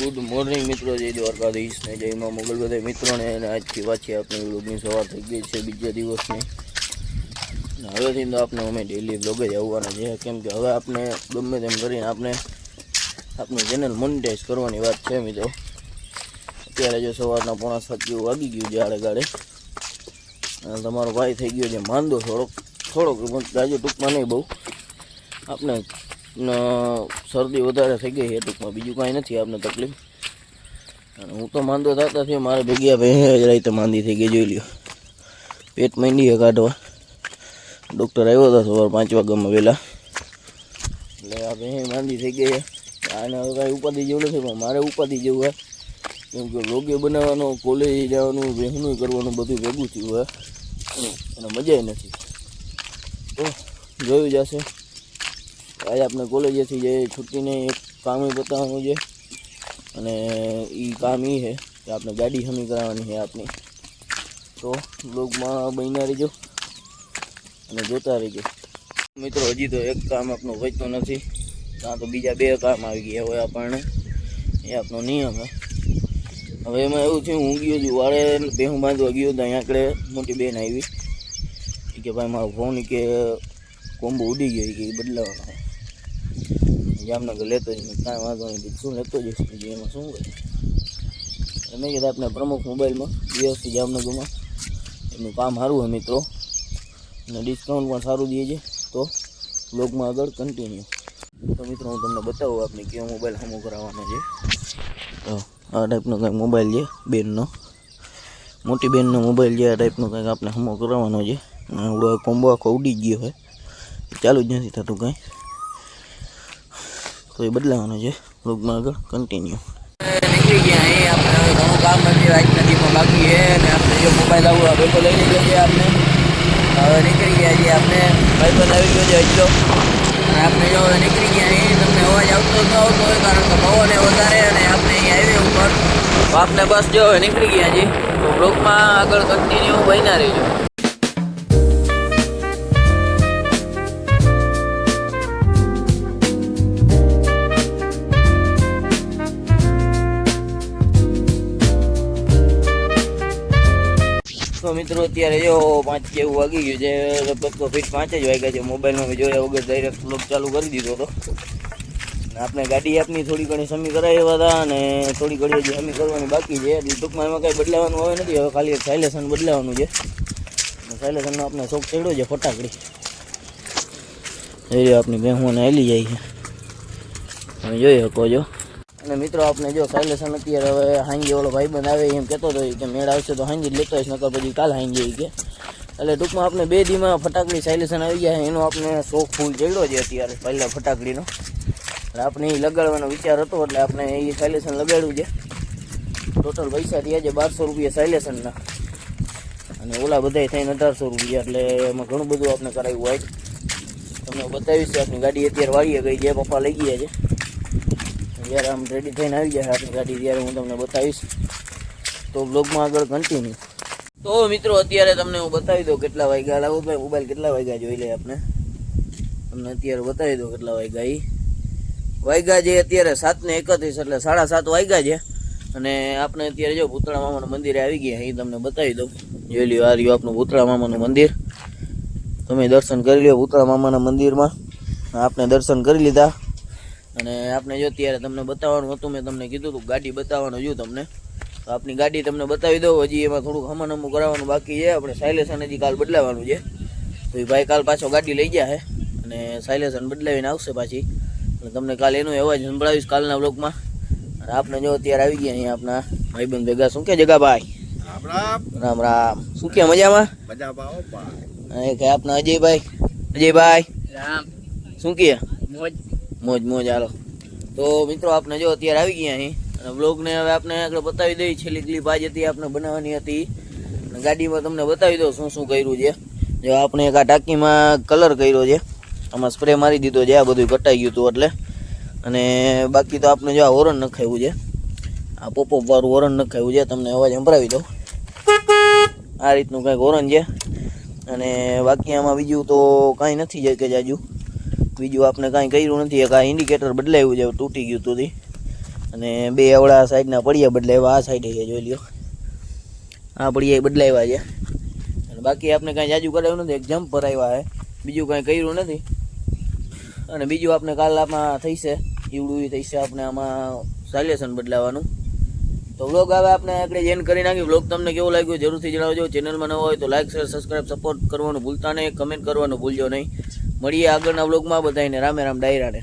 Good morning મિત્રો, જય દ્વારકાધીશ ને જય માં મોગલ બધા મિત્રોને. અને આજથી પાછી આપણી વ્લોગની સવાર થઈ ગઈ છે બીજા દિવસની. હવેથી તો આપણે અમે ડેલી વ્લોગ જ આવવાના છે, કેમ કે હવે આપણે ગમે તેમ કરીને આપણે આપણી ચેનલ મોનિટાઈઝ કરવાની વાત છે મિત્રો. અત્યારે જો સવારના 6:45 જેવું વાગી ગયું છે આડે ગાડે. તમારો ભાઈ થઈ ગયો છે માંદો થોડોક ગાજો ટૂંકમાં નહીં બહુ. આપણે શરદી વધારે થઈ ગઈ છે ટૂંકમાં, બીજું કાંઈ નથી આપણે તકલીફ. અને હું તો માંદો થતા થયો, મારે ભેગી ભાઈ રાતે માંદી થઈ ગઈ, જોઈ લ્યો. પેટ માંડી કાઢવા. ડૉક્ટર આવ્યો હતો સવાર 5 વાગ્યામાં વહેલા, એટલે આ ભાઈ માંદી થઈ ગઈ છે. આને હવે કાંઈ ઉપાધિ જેવું નથી, પણ મારે ઉપાધિ જેવું હોય, કેમ કે રોગે બનાવવાનો, કોલેજ જવાનું, વહેનું કરવાનું બધું ભેગું થયું હોય અને મજા નથી. તો જોયું જશે. આજે આપણે કોલેજેથી જે છૂટીને એક કામ બતાવવાનું છે, અને એ કામ એ છે કે આપણે ગાડી હમી કરાવવાની છે આપણી. તો બ્લોગમાં બન્યા રહીજો અને જોતા રહીજો મિત્રો. હજી તો એક કામ આપણું વધતું નથી, ત્યાં તો બીજા 2 કામ આવી ગયા હોય આપણને, એ આપણો નિયમ છે. હવે એમાં એવું છે, હું ગયો છું વાળે ભેહું બાંધવા ગયો તો અહીંયા આગળ મોટી બેન આવી કે ભાઈ મારો ફોન કે કોમ્બો ઉડી ગયો કે બદલાવાનો. જામનગર લેતો જઈશ, કાંઈ વાંધો નહીં, શું લેતો જઈશ એમાં શું હોય. મેં કીધું આપણે પ્રમુખ મોબાઈલમાં દિવસથી જામનગરમાં એમનું કામ સારું હોય મિત્રો, અને ડિસ્કાઉન્ટ પણ સારું દે છે. તો બ્લોગમાં આગળ કન્ટિન્યુ. તો મિત્રો હું તમને બતાવું આપણે કેવો મોબાઈલ હમો કરાવવાનો છે. તો આ ટાઈપનો કંઈક મોબાઈલ છે બેનનો, મોટી બેનનો મોબાઈલ છે. આ ટાઈપનો કંઈક આપણે હમો કરાવવાનો છે. આવડો કોમ્બો આખો ઉડી ગયો હોય, ચાલુ જ નથી થતું કાંઈ, તો એ બદલાવાનો છે. બ્લોગમાં આગળ કન્ટિન્યુ. નીકળી ગયા અહીં આપણે, હવે ઘણું કામ નથી રાત નદીમાં બાકી છે, અને આપણે જો મોબાઈલ આવું ભેગો લઈ લીધો છે આપણે. હવે નીકળી ગયા છીએ આપણે, ભાઈ બંધ આવી ગયો છે એટલો, અને આપણે જો હવે નીકળી ગયા અહીં. તમને અવાજ આવતો ન આવતો હોય, કારણ કે પવન વધારે, અને આપણે અહીં હાઈવે ઉપર આપણે બસ જો હવે નીકળી ગયા છીએ. તો બ્લોગમાં આગળ કન્ટિન્યુ બન્યા રહીજો. તો મિત્રો અત્યારે જો 5 જેવું વાગી ગયું છે, લગભગ તો ફીટ 5 જ વાગ્યા છે. મોબાઈલમાં મેં જોયા વગર ડાયરેક્ટ બ્લોગ ચાલુ કરી દીધો હતો. આપણે ગાડી આપની થોડી ઘણી સમી કરાવ્યા હતા, અને થોડી ઘણી હજી સમી કરવાની બાકી છે. એટલે ટૂંકમાં એમાં કંઈ બદલાવાનું હવે નથી, હવે ખાલી એક સાયલેશન બદલાવાનું છે. સાયલેશનનો આપણે શોખ ચડ્યો છે ફટાકડી, એ આપણી બેહુંને હાલી જાય છે, તમે જોઈ શકો છો. અને મિત્રો આપણે જો સાયલેશન અત્યારે હવે હાંજે ઓલો ભાઈબંધ આવે એમ કહેતો હતો કે મેળ આવશે તો હાંજે જ લેતો આવીશ, નકર પછી કાલ હાંજે કે. એટલે ટૂંકમાં આપણે 2 દીમાં ફટાકડી સાયલેશન આવી જાય, એનો આપણે શોખ ફૂલ ચડ્યો છે અત્યારે પહેલાં ફટાકડીનો. એટલે આપણે એ લગાડવાનો વિચાર હતો, એટલે આપણે એ સાયલેશન લગાડ્યું છે. ટોટલ પૈસા થયા છે 1200 રૂપિયા સાયલેશનના, અને ઓલા બધાય થઈને 1800 રૂપિયા. એટલે એમાં ઘણું બધું આપણે કરાવ્યું હોય. તમને બતાવીશ આપણી ગાડી અત્યારે વાળીએ ગઈ છે, પપ્પા લઈ ગયા છે. જ્યારે આમ રેડી થઈને આવી જાય આપણી ગાડી, ત્યારે હું તમને બતાવીશ. તો બ્લોગમાં આગળ કન્ટિન્યુ. તો મિત્રો અત્યારે તમને હું બતાવી દઉં કેટલા વાગ્યા. લાવો ભાઈ મોબાઈલ કેટલા વાગ્યા જોઈ લે આપણે, તમને અત્યારે બતાવી દઉં કેટલા વાગ્યા. એ વાગ્યા છે અત્યારે 7:31, એટલે 7:30 વાગ્યા છે. અને આપણે અત્યારે જો ભૂતળા મામાનું મંદિરે આવી ગયા, એ તમને બતાવી દઉં. જોઈ લ્યો, આ રહ્યું આપણું ભૂતળા મામાનું મંદિર. તમે દર્શન કરી લો ભૂતળા મામાના મંદિરમાં. આપણે દર્શન કરી લીધા, અને આપણે જો અત્યારે તમને બતાવવાનું હતું, મેં તમને કીધું હતું ગાડી બતાવવાનું છું તમને. તો આપણી ગાડી તમને બતાવી દઉં. હજી એમાં થોડુંક હમણાં કરાવવાનું બાકી છે. આપણે સાયલેશન હજી કાલ બદલાવાનું છે. તો એ ભાઈ કાલ પાછો ગાડી લઈ ગયા છે, અને સાયલેશન બદલાવીને આવશે પાછી. એટલે તમને કાલ એનો અવાજ સંભળાવીશ કાલના બ્લોગમાં. અને આપણે જો અત્યારે આવી ગયા અહીંયા આપણા ભાઈબંધ ભેગા. શું કે જગાભાઈ? રામ રામ. શું કે મજામાં? આપણા અજયભાઈ રામ. શું કે? મોજ મોજ. હાલો તો મિત્રો આપણે જો અત્યારે આવી ગયા અહીં, અને બ્લોગને હવે આપણે આગળ બતાવી દઈએ. છેલ્લી ક્લિપ આજ હતી આપણે બનાવવાની હતી, અને ગાડીમાં તમને બતાવી દઉં શું શું કર્યું છે. જો આપણે એક આ ટાંકીમાં કલર કર્યો છે, આમાં સ્પ્રે મારી દીધો છે, આ બધું કટાઈ ગયું હતું એટલે. અને બાકી તો આપણે જો આ હોરન નખાવ્યું છે, આ પોપોપ વાળું હોરન નખાવ્યું છે. તમને અવાજ સંભળાવી દઉં. આ રીતનું કંઈક હોરન છે. અને બાકી આમાં બીજું તો કાંઈ નથી જાય કે જાજુ. બીજું આપણે કાંઈ કર્યું નથી. એક આ ઇન્ડિકેટર બદલાવ્યું છે, તૂટી ગયું હતું. અને બે આવડા સાઈડના પડિયા બદલાવ્યા, આ સાઈડે છે જોઈ લ્યો, આ પડિયા બદલાવ્યા છે. અને બાકી આપણે કાંઈ જાજુ કરાવ્યું નથી, એક જમ્પર આવ્યા છે, બીજું કાંઈ કર્યું નથી. અને બીજું આપણે કાલ આમાં થઈ છે ઈવડું થઈ છે આપણે આમાં સાયલેશન બદલાવાનું. તો વ્લોગ આવે આપણે આગળ એન્ડ કરી નાખી. વ્લોગ તમને કેવો લાગ્યો જરૂરથી જણાવજો. ચેનલમાં નવો હોય તો લાઈક શેર સબસ્ક્રાઈબ સપોર્ટ કરવાનું ભૂલતા નહીં, કમેન્ટ કરવાનું ભૂલજો નહીં. મળીએ આગળના વ્લોગમાં. બધાને રામે રામ ડાયરાને.